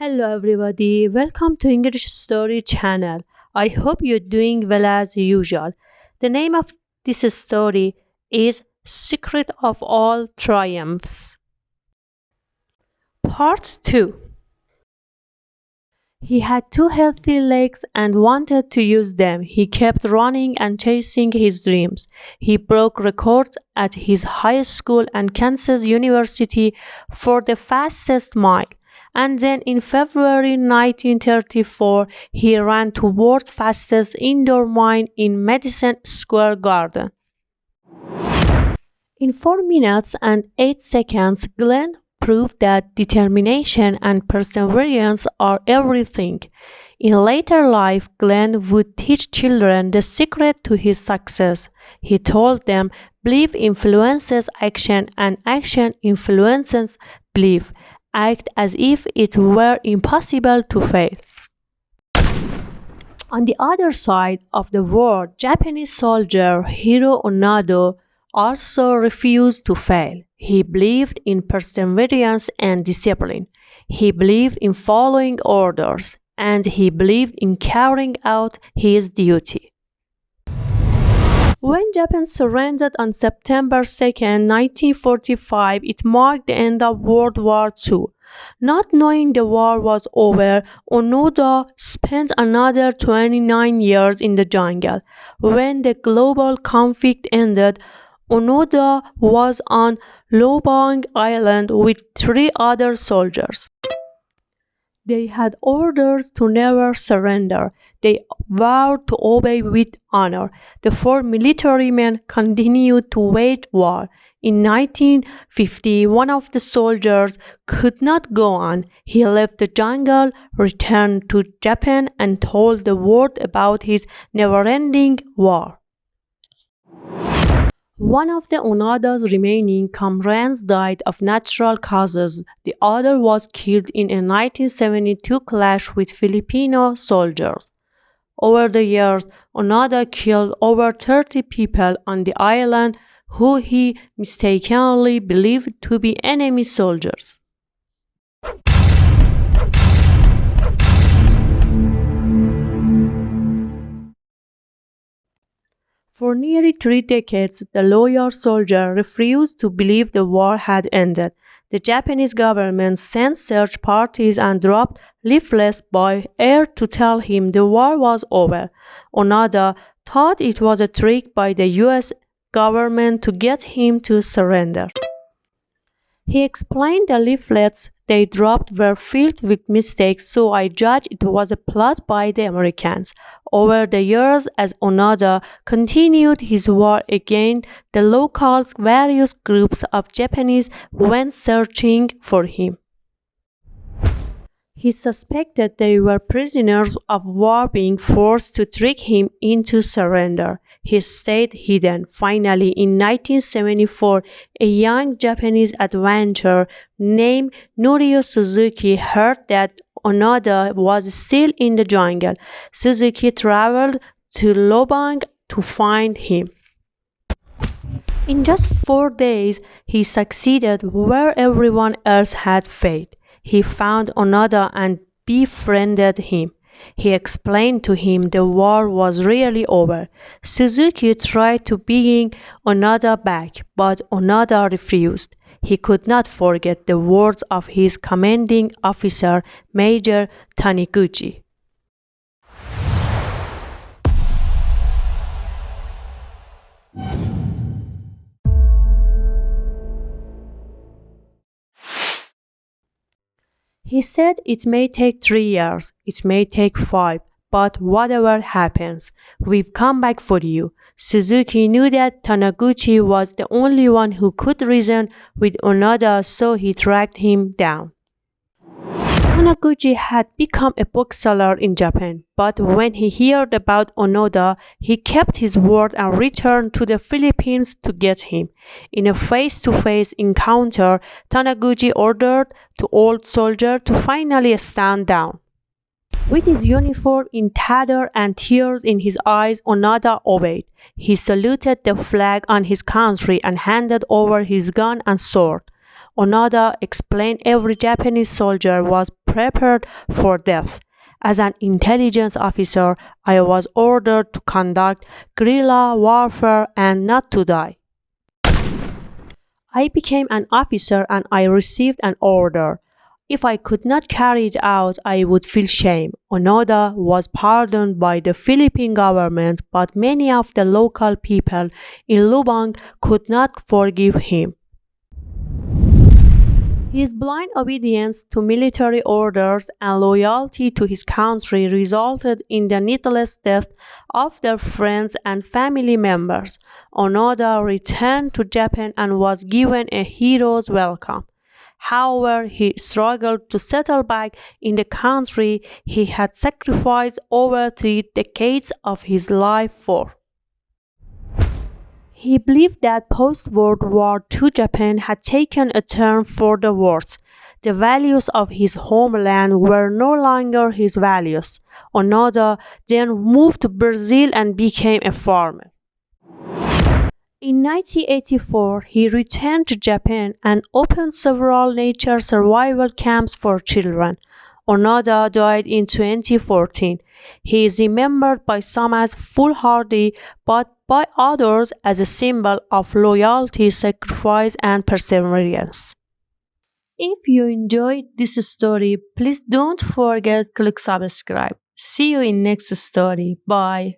Hello everybody, welcome to English Story channel. I hope you're doing well as usual. The name of this story is Secret of All Triumphs. Part 2. He had 2 healthy legs and wanted to use them. He kept running and chasing his dreams. He broke records at his high school and Kansas University for the fastest mile. And then in February 1934, he ran to world's fastest indoor mile in Madison Square Garden. In 4 minutes and 8 seconds, Glenn proved that determination and perseverance are everything. In later life, Glenn would teach children the secret to his success. He told them, belief influences action and action influences belief. Act as if it were impossible to fail. On the other side of the world, Japanese soldier Hiro Onoda also refused to fail. He believed in perseverance and discipline. He believed in following orders, and he believed in carrying out his duty. When Japan surrendered on September 2, 1945, it marked the end of World War II. Not knowing the war was over, Onoda spent another 29 years in the jungle. When the global conflict ended, Onoda was on Lobang Island with 3 other soldiers. They had orders to never surrender. They vowed to obey with honor. The 4 military men continued to wage war. In 1950, one of the soldiers could not go on. He left the jungle, returned to Japan, and told the world about his never-ending war. One of the Onoda's remaining comrades died of natural causes. The other was killed in a 1972 clash with Filipino soldiers. Over the years, Onoda killed over 30 people on the island who he mistakenly believed to be enemy soldiers. For nearly 3 decades, the loyal soldier refused to believe the war had ended. The Japanese government sent search parties and dropped leaflets by air to tell him the war was over. Onoda thought it was a trick by the US government to get him to surrender. He explained the leaflets they dropped were filled with mistakes, so I judged it was a plot by the Americans. Over the years, as Onoda continued his war against the locals, various groups of Japanese went searching for him. He suspected they were prisoners of war being forced to trick him into surrender. He stayed hidden. Finally, in 1974, a young Japanese adventurer named Norio Suzuki heard that Onoda was still in the jungle. Suzuki traveled to Lobang to find him. In just 4 days, he succeeded where everyone else had failed. He found Onoda and befriended him. He explained to him the war was really over. Suzuki tried to bring Onoda back, but Onoda refused. He could not forget the words of his commanding officer, Major Taniguchi. He said it may take 3 years, it may take 5, but whatever happens, we've come back for you. Suzuki knew that Taniguchi was the only one who could reason with Onoda, so he tracked him down. Taniguchi had become a bookseller in Japan, but when he heard about Onoda, he kept his word and returned to the Philippines to get him. In a face-to-face encounter, Taniguchi ordered the old soldier to finally stand down. With his uniform in tatters and tears in his eyes, Onoda obeyed. He saluted the flag on his country and handed over his gun and sword. Onoda explained every Japanese soldier was prepared for death. As an intelligence officer, I was ordered to conduct guerrilla warfare and not to die. I became an officer and I received an order. If I could not carry it out, I would feel shame. Onoda was pardoned by the Philippine government, but many of the local people in Lubang could not forgive him. His blind obedience to military orders and loyalty to his country resulted in the needless death of their friends and family members. Onoda returned to Japan and was given a hero's welcome. However, he struggled to settle back in the country he had sacrificed over 3 decades of his life for. He believed that post-World War II Japan had taken a turn for the worse. The values of his homeland were no longer his values. Onoda then moved to Brazil and became a farmer. In 1984, he returned to Japan and opened several nature survival camps for children. Onoda died in 2014. He is remembered by some as foolhardy, but by others as a symbol of loyalty, sacrifice, and perseverance. If you enjoyed this story, please don't forget to click subscribe. See you in next story. Bye.